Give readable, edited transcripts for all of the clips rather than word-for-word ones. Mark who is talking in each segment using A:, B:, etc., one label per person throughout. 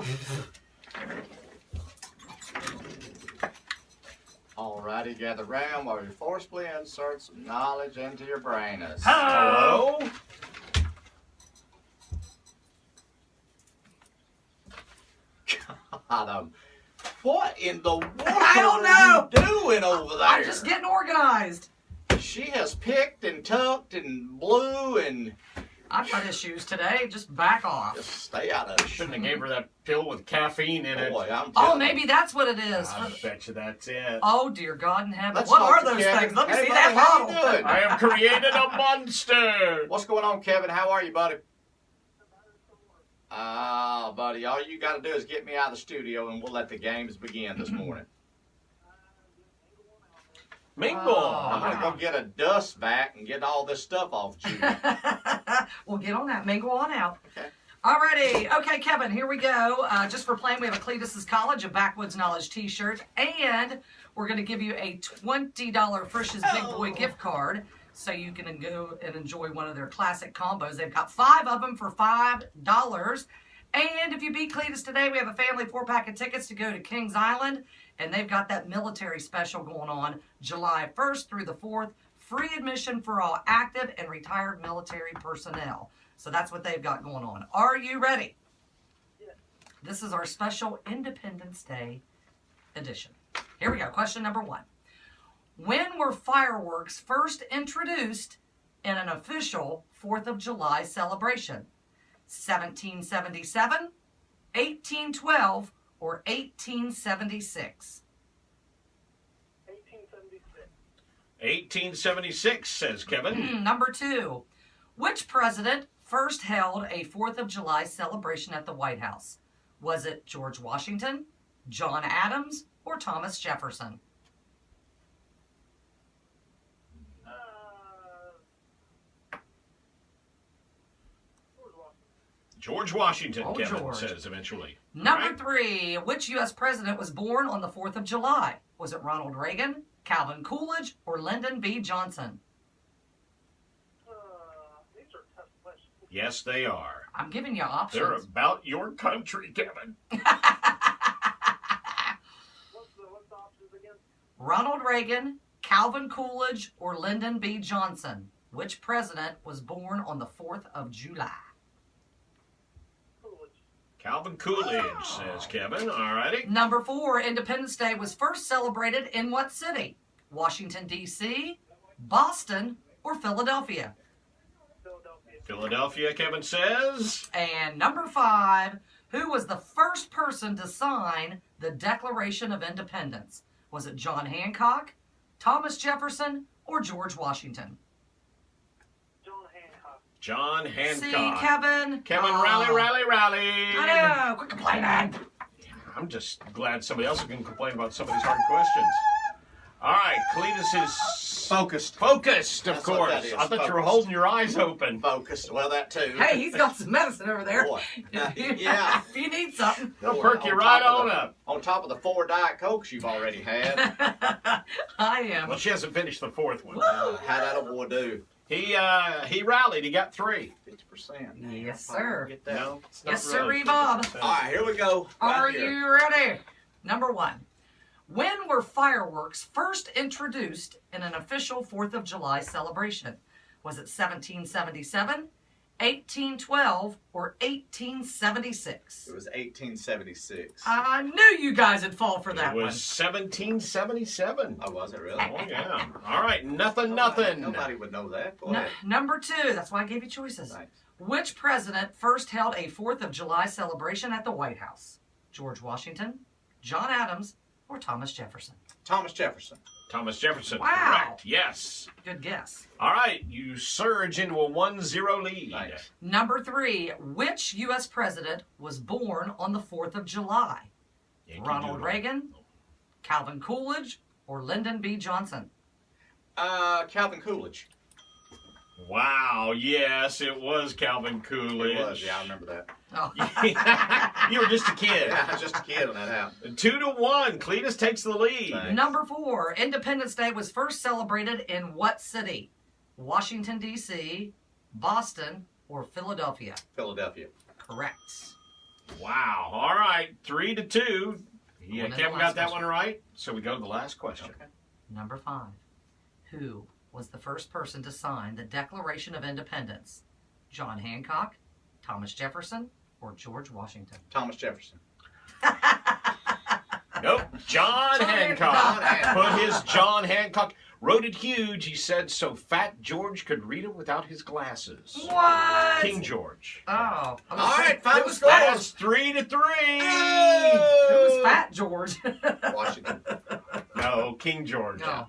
A: go.
B: Alrighty, gather round while we forcibly insert some knowledge into your brain.
C: Hello?
B: God, what in the world
A: I don't
B: are you doing over there?
A: I'm just getting organized.
B: She has picked and tucked and blew and
A: I've got issues today. Just back off.
B: just stay out of it.
C: Shouldn't have gave her that pill with caffeine in it.
B: Boy, I'm
A: Oh,
B: telling
A: maybe
B: you.
A: that's what it is.
C: I bet you that's it.
A: Oh, dear God in heaven.
B: Let's
A: What
B: talk
A: are
B: to
A: those
B: Kevin.
A: things? Let me
B: Hey,
A: see
B: buddy,
A: that
B: how you
A: bottle.
B: doing?
C: I have created a monster.
B: What's going on, Kevin? How are you, buddy? Buddy, all you got to do is get me out of the studio and we'll let the games begin this morning.
C: Mingle.
B: I'm going to go get a dust vac and get all this stuff off Judy.
A: We'll get on that. Mingle on out.
B: Okay.
A: Alrighty. Okay, Kevin, here we go. Just for playing, we have a Cletus's College, a Backwoods Knowledge t-shirt, and we're going to give you a $20 Frisch's Big Boy gift card so you can go and enjoy one of their classic combos. They've got 5 of them for $5. And if you beat Cletus today, we have a family 4-pack of tickets to go to Kings Island, and they've got that military special going on July 1st through the 4th. Free admission for all active and retired military personnel. So that's what they've got going on. Are you ready?
D: Yes.
A: This is our special Independence Day edition. Here we go. Question number 1. When were fireworks first introduced in an official 4th of July celebration? 1777, 1812, or 1876?
D: 1876.
C: 1876, says Kevin.
A: Number 2. Which president first held a 4th of July celebration at the White House? Was it George Washington, John Adams, or Thomas Jefferson?
C: George Washington,
A: Oh,
C: Kevin
A: George.
C: says eventually.
A: Number
C: Right.
A: 3. Which U.S. president was born on the 4th of July? Was it Ronald Reagan, Calvin Coolidge, or Lyndon B. Johnson?
D: These are tough questions.
C: Yes, they are.
A: I'm giving you
C: They're
A: options.
C: about your country, Kevin.
D: What's the options again?
A: Ronald Reagan, Calvin Coolidge, or Lyndon B. Johnson? Which president was born on the 4th of July?
D: Coolidge.
C: Calvin Coolidge, says Kevin. All righty.
A: Number 4. Independence Day was first celebrated in what city? Washington, D.C., Boston, or Philadelphia?
D: Philadelphia.
C: Philadelphia, Kevin says.
A: And number 5. Who was the first person to sign the Declaration of Independence? Was it John Hancock, Thomas Jefferson, or George Washington?
D: John Hancock.
C: John
A: See,
C: Hancock.
A: Kevin?
C: Kevin,
A: Oh,
C: rally.
A: I know. Quit complaining.
C: I'm just glad somebody else can complain about some of these hard questions. All right, Cletus is
B: Focused.
C: focused, of
B: That's what
C: course.
B: that is,
C: I thought you were
B: focused.
C: holding your eyes open.
B: Focused. Well, that too.
A: Hey, he's got some medicine over there.
B: Boy. Yeah.
A: If you need something.
C: They'll
B: Boy,
C: perk you
B: on
C: right
B: top of
C: on
B: the-
C: up.
B: On top of the 4 Diet Cokes you've already had.
A: I am.
C: Well, she hasn't finished the 4th one.
B: How that old boy do?
C: He rallied. He got 3.
B: 50%.
A: Yes, sir.
B: Get that.
C: No, it's not
A: Yes,
C: really
A: sir, Bob.
C: 50%.
B: All right, here we go. Right
A: Are
B: here.
A: you ready? Number 1. When were fireworks first introduced in an official 4th of July celebration? Was it 1777, 1812, or 1876?
B: It was 1876.
A: I knew you guys would fall for that
C: It was 1777.
B: Oh, was it really?
C: Oh, yeah. All right, nothing.
B: Nobody would know that. Go ahead.
A: Number 2. That's why I gave you choices.
B: Thanks.
A: Which president first held a 4th of July celebration at the White House? George Washington, John Adams, or Thomas Jefferson?
B: Thomas Jefferson.
C: Thomas Jefferson.
A: Wow.
C: Correct. Yes.
A: Good guess.
C: All right, you surge into a 1-0 lead.
B: Thanks.
A: Number 3. Which U.S. president was born on the 4th of July?
C: Yankee
A: Ronald
C: Doodle.
A: Reagan, Calvin Coolidge, or Lyndon B. Johnson?
B: Calvin Coolidge.
C: Wow, yes, it was Calvin Coolidge.
B: It was, yeah, I remember that.
A: Oh.
C: You were just a kid.
B: Yeah, I was just a kid when that happened.
C: 2-1. Cletus takes the lead.
B: Thanks.
A: Number 4. Independence Day was first celebrated in what city? Washington, D.C., Boston, or Philadelphia?
B: Philadelphia.
A: Correct.
C: Wow. All right. 3-2. Yeah,
A: On to the
C: Kevin
A: last
C: got that
A: question.
C: one right. So we go to the last question.
B: Okay.
A: Number 5. Who was the first person to sign the Declaration of Independence? John Hancock, Thomas Jefferson, or George Washington?
B: Thomas Jefferson.
C: Nope. John Hancock.
B: Hancock.
C: Put his John Hancock. Wrote it huge, he said, so Fat George could read it without his glasses.
A: What?
C: King George.
A: Oh.
B: All right, final
A: was
B: score.
C: That's 3-3.
A: Who was Fat George?
B: Washington.
C: No, King George.
A: No.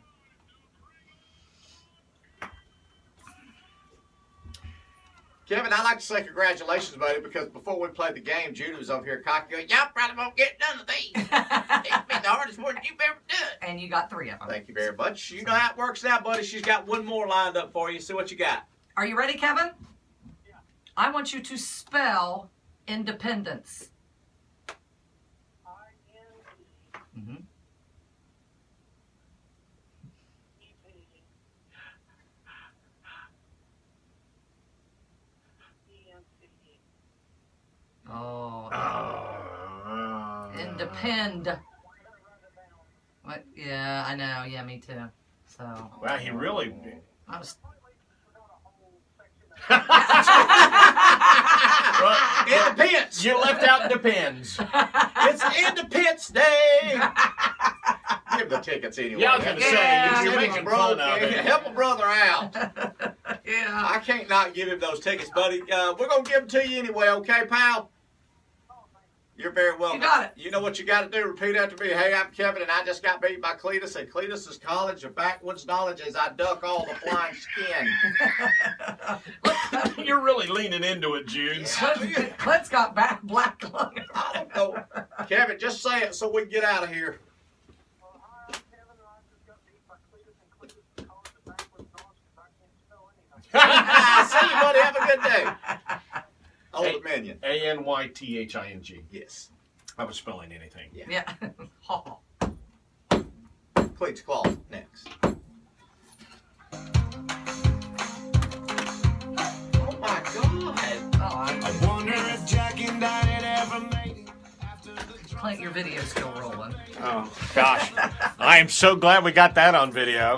B: Kevin, I'd like to say congratulations, buddy, because before we played the game, Judy was over here cocky going, y'all probably won't get none of these. It's been the hardest work you've ever done.
A: And you got 3 of them.
B: Thank you very much.
E: You know how it works now, buddy. She's got one more lined up for you. See what you got.
A: Are you ready, Kevin? Yeah. I want you to spell independence. Mm-hmm. Oh. Independ. What? Yeah, I know. Yeah, me too. So.
C: Well, he really.
A: I was.
C: Well,
E: Independence.
C: you left out depends.
E: It's Independence Day.
B: Give the tickets anyway.
C: Yeah, I was going to say,
A: Yeah,
C: you're
B: Give
C: making
B: him
C: fun
B: broke.
C: of it.
B: Help a brother out.
A: Yeah.
E: I can't not give him those tickets, buddy. We're going to give them to you anyway, okay, pal? You're very welcome.
A: You got it.
B: You know what you got to do? Repeat after me. Hey, I'm Kevin, and I just got beat by Cletus at Cletus's College of Backwoods Knowledge as I duck all the flying skin.
C: You're really leaning into it, Jude.
A: Clint's got black lung.
B: I don't know. Kevin, just say it so we can get out of here. See you, buddy. Have a good day. Old Dominion.
C: Anything.
B: Yes.
C: I was spelling anything.
A: Yeah. Oh.
B: Cleats Claw next. Oh my God.
A: I
F: wonder if Jack and Diane ever made it after the
A: Clint, your video's still rolling.
C: Oh, gosh. I am so glad we got that on video.